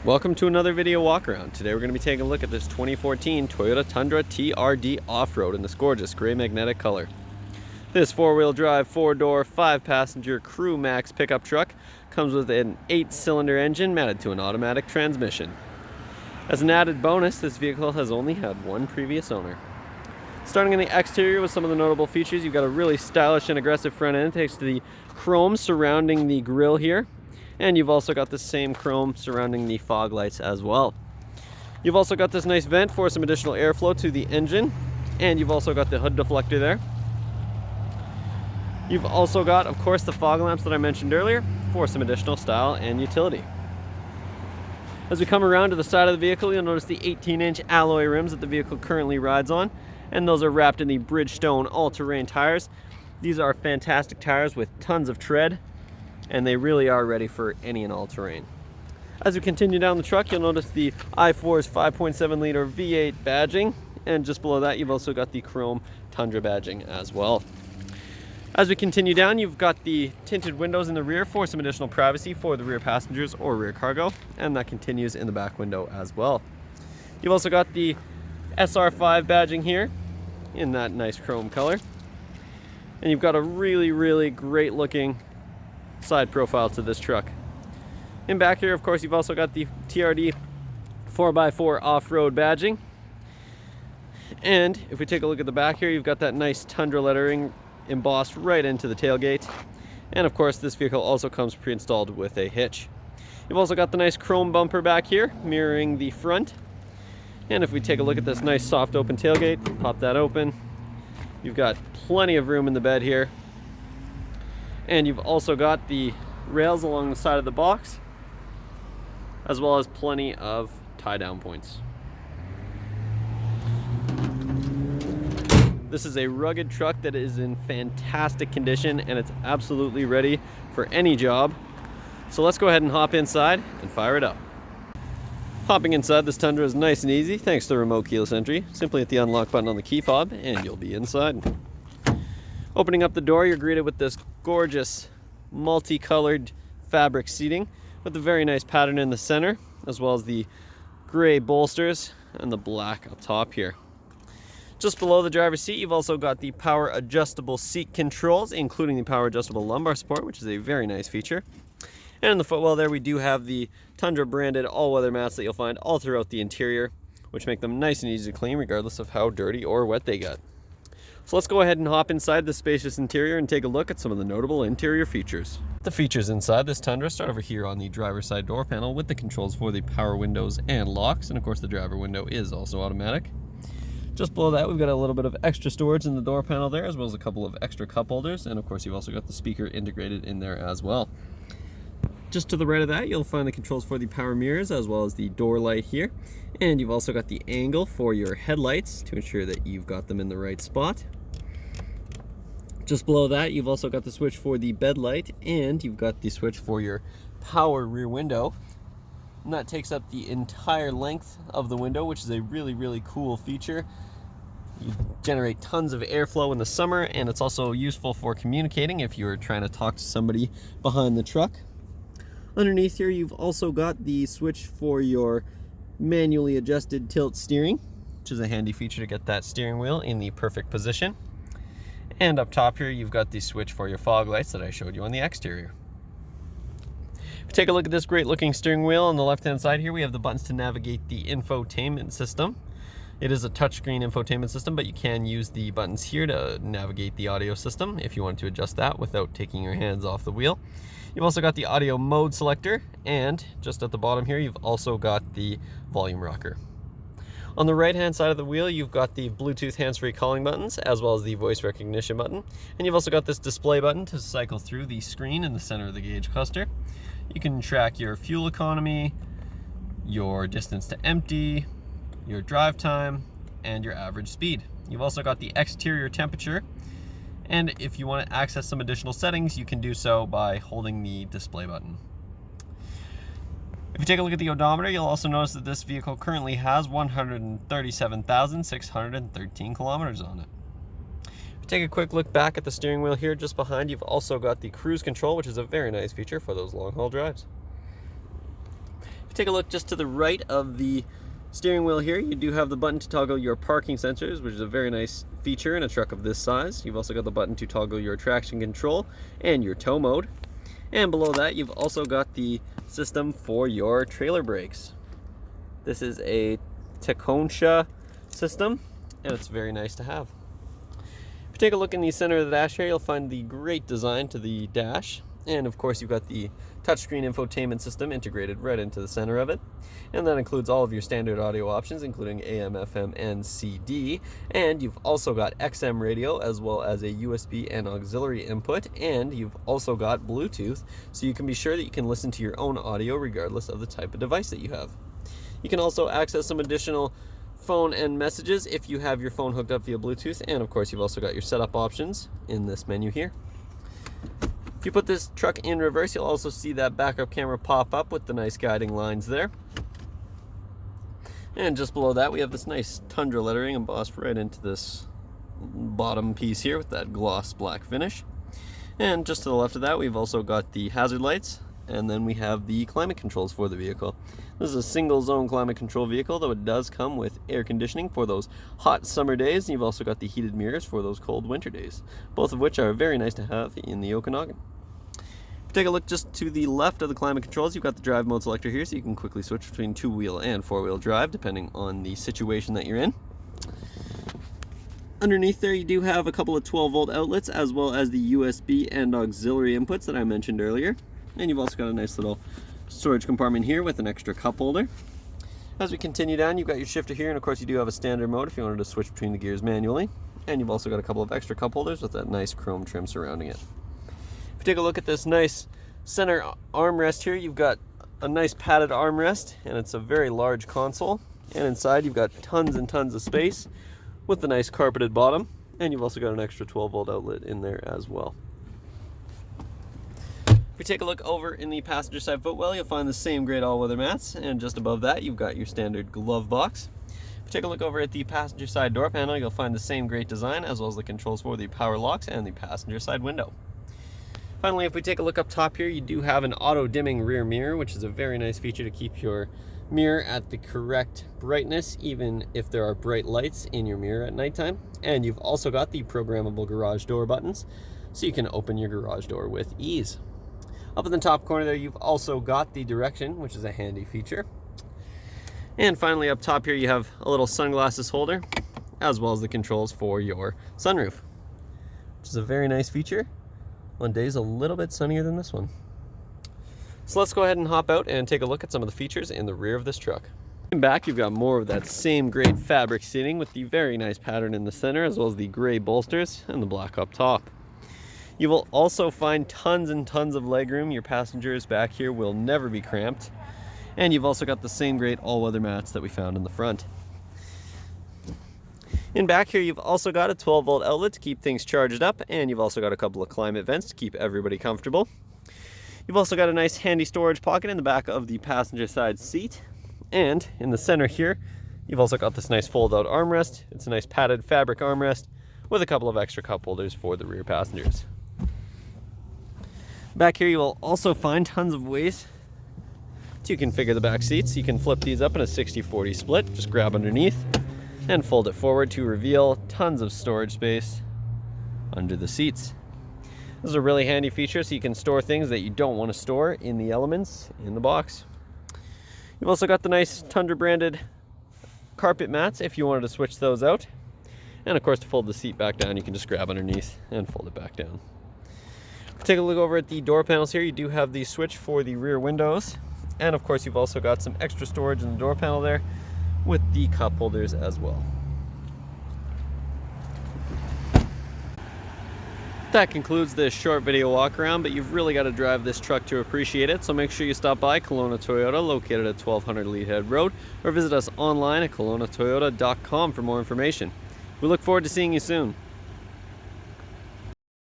Welcome to another video walk around. Today we're going to be taking a look at this 2014 Toyota Tundra TRD Off-Road in this gorgeous gray magnetic color. This four-wheel drive, four-door, five-passenger Crew Max pickup truck comes with an 8-cylinder engine mounted to an automatic transmission. As an added bonus, this vehicle has only had one previous owner. Starting in the exterior with some of the notable features, you've got a really stylish and aggressive front end thanks to the chrome surrounding the grille here. And you've also got the same chrome surrounding the fog lights as well. You've also got this nice vent for some additional airflow to the engine. And you've also got the hood deflector there. You've also got, of course, the fog lamps that I mentioned earlier for some additional style and utility. As we come around to the side of the vehicle, you'll notice the 18-inch alloy rims that the vehicle currently rides on. And those are wrapped in the Bridgestone all-terrain tires. These are fantastic tires with tons of tread, and they really are ready for any and all terrain. As we continue down the truck, you'll notice the i4's 5.7 liter V8 badging, and just below that you've also got the chrome Tundra badging as well. As we continue down, you've got the tinted windows in the rear for some additional privacy for the rear passengers or rear cargo, and that continues in the back window as well. You've also got the SR5 badging here in that nice chrome color, and you've got a really great looking side profile to this truck. In back here, of course, you've also got the TRD 4x4 off-road badging. And if we take a look at the back here, you've got that nice Tundra lettering embossed right into the tailgate. And of course, this vehicle also comes pre-installed with a hitch. You've also got the nice chrome bumper back here, mirroring the front. And if we take a look at this nice soft open tailgate, pop that open. You've got plenty of room in the bed here. And you've also got the rails along the side of the box, as well as plenty of tie-down points. This is a rugged truck that is in fantastic condition, and it's absolutely ready for any job. So let's go ahead and hop inside and fire it up. Hopping inside this Tundra is nice and easy thanks to the remote keyless entry. Simply hit the unlock button on the key fob and you'll be inside. Opening up the door, you're greeted with this gorgeous multicolored fabric seating with a very nice pattern in the center, as well as the gray bolsters and the black up top here. Just below the driver's seat, you've also got the power adjustable seat controls, including the power adjustable lumbar support, which is a very nice feature. And in the footwell there, we do have the Tundra branded all-weather mats that you'll find all throughout the interior, which make them nice and easy to clean regardless of how dirty or wet they get. So let's go ahead and hop inside the spacious interior and take a look at some of the notable interior features. The features inside this Tundra start over here on the driver's side door panel with the controls for the power windows and locks, and of course the driver window is also automatic. Just below that, we've got a little bit of extra storage in the door panel there, as well as a couple of extra cup holders, and of course you've also got the speaker integrated in there as well. Just to the right of that, you'll find the controls for the power mirrors, as well as the door light here, and you've also got the angle for your headlights to ensure that you've got them in the right spot. Just below that, you've also got the switch for the bed light, and you've got the switch for your power rear window. And that takes up the entire length of the window, which is a really cool feature. You generate tons of airflow in the summer, and it's also useful for communicating if you're trying to talk to somebody behind the truck. Underneath here, you've also got the switch for your manually adjusted tilt steering, which is a handy feature to get that steering wheel in the perfect position. And up top here, you've got the switch for your fog lights that I showed you on the exterior. If you take a look at this great looking steering wheel on the left hand side here, we have the buttons to navigate the infotainment system. It is a touchscreen infotainment system, but you can use the buttons here to navigate the audio system if you want to adjust that without taking your hands off the wheel. You've also got the audio mode selector, and just at the bottom here, you've also got the volume rocker. On the right hand side of the wheel, you've got the Bluetooth hands-free calling buttons, as well as the voice recognition button. And you've also got this display button to cycle through the screen in the center of the gauge cluster. You can track your fuel economy, your distance to empty, your drive time, and your average speed. You've also got the exterior temperature, and if you want to access some additional settings, you can do so by holding the display button. If you take a look at the odometer, you'll also notice that this vehicle currently has 137,613 kilometers on it. If you take a quick look back at the steering wheel here, just behind, you've also got the cruise control, which is a very nice feature for those long haul drives. Take a look just to the right of the steering wheel here. You do have the button to toggle your parking sensors, which is a very nice feature in a truck of this size. You've also got the button to toggle your traction control and your tow mode. And below that, you've also got the system for your trailer brakes. This is a Tekonsha system, and it's very nice to have. If you take a look in the center of the dash here, you'll find the great design to the dash. And of course, you've got the touchscreen infotainment system integrated right into the center of it. And that includes all of your standard audio options, including AM, FM, and CD. And you've also got XM radio, as well as a USB and auxiliary input. And you've also got Bluetooth, so you can be sure that you can listen to your own audio regardless of the type of device that you have. You can also access some additional phone and messages if you have your phone hooked up via Bluetooth. And of course, you've also got your setup options in this menu here. If you put this truck in reverse, you'll also see that backup camera pop up with the nice guiding lines there. And just below that, we have this nice Tundra lettering embossed right into this bottom piece here with that gloss black finish. And just to the left of that, we've also got the hazard lights, and then we have the climate controls for the vehicle. This is a single zone climate control vehicle, though it does come with air conditioning for those hot summer days, and you've also got the heated mirrors for those cold winter days, both of which are very nice to have in the Okanagan. If you take a look just to the left of the climate controls, you've got the drive mode selector here, so you can quickly switch between 2-wheel and 4-wheel drive depending on the situation that you're in. Underneath there, you do have a couple of 12-volt outlets, as well as the USB and auxiliary inputs that I mentioned earlier. And you've also got a nice little storage compartment here with an extra cup holder. As we continue down, you've got your shifter here, and of course you do have a standard mode if you wanted to switch between the gears manually. And you've also got a couple of extra cup holders with that nice chrome trim surrounding it. If you take a look at this nice center armrest here, you've got a nice padded armrest, and it's a very large console. And inside you've got tons and tons of space with the nice carpeted bottom, and you've also got an extra 12-volt outlet in there as well. If you take a look over in the passenger side footwell, you'll find the same great all-weather mats, and just above that you've got your standard glove box. If you take a look over at the passenger side door panel, you'll find the same great design, as well as the controls for the power locks and the passenger side window. Finally, if we take a look up top here, you do have an auto-dimming rear mirror, which is a very nice feature to keep your mirror at the correct brightness, even if there are bright lights in your mirror at nighttime. And you've also got the programmable garage door buttons, so you can open your garage door with ease. Up in the top corner there, you've also got the direction, which is a handy feature. And finally, up top here, you have a little sunglasses holder, as well as the controls for your sunroof, which is a very nice feature on days a little bit sunnier than this one. So let's go ahead and hop out and take a look at some of the features in the rear of this truck. In back, you've got more of that same great fabric seating with the very nice pattern in the center, as well as the gray bolsters and the black up top. You will also find tons and tons of legroom. Your passengers back here will never be cramped. And you've also got the same great all-weather mats that we found in the front. In back here, you've also got a 12-volt outlet to keep things charged up, and you've also got a couple of climate vents to keep everybody comfortable. You've also got a nice handy storage pocket in the back of the passenger side seat. And in the center here, you've also got this nice fold-out armrest. It's a nice padded fabric armrest with a couple of extra cup holders for the rear passengers. Back here, you will also find tons of ways to configure the back seats. You can flip these up in a 60-40 split, just grab underneath and fold it forward to reveal tons of storage space under the seats. This is a really handy feature, so you can store things that you don't want to store in the elements in the box. You've also got the nice Tundra branded carpet mats if you wanted to switch those out. And of course, to fold the seat back down, you can just grab underneath and fold it back down. Take a look over at the door panels here. You do have the switch for the rear windows. And of course, you've also got some extra storage in the door panel there with the cup holders as well. That concludes this short video walk around, but you've really got to drive this truck to appreciate it. So make sure you stop by Kelowna Toyota, located at 1200 Leadhead Road, or visit us online at kelownatoyota.com for more information. We look forward to seeing you soon.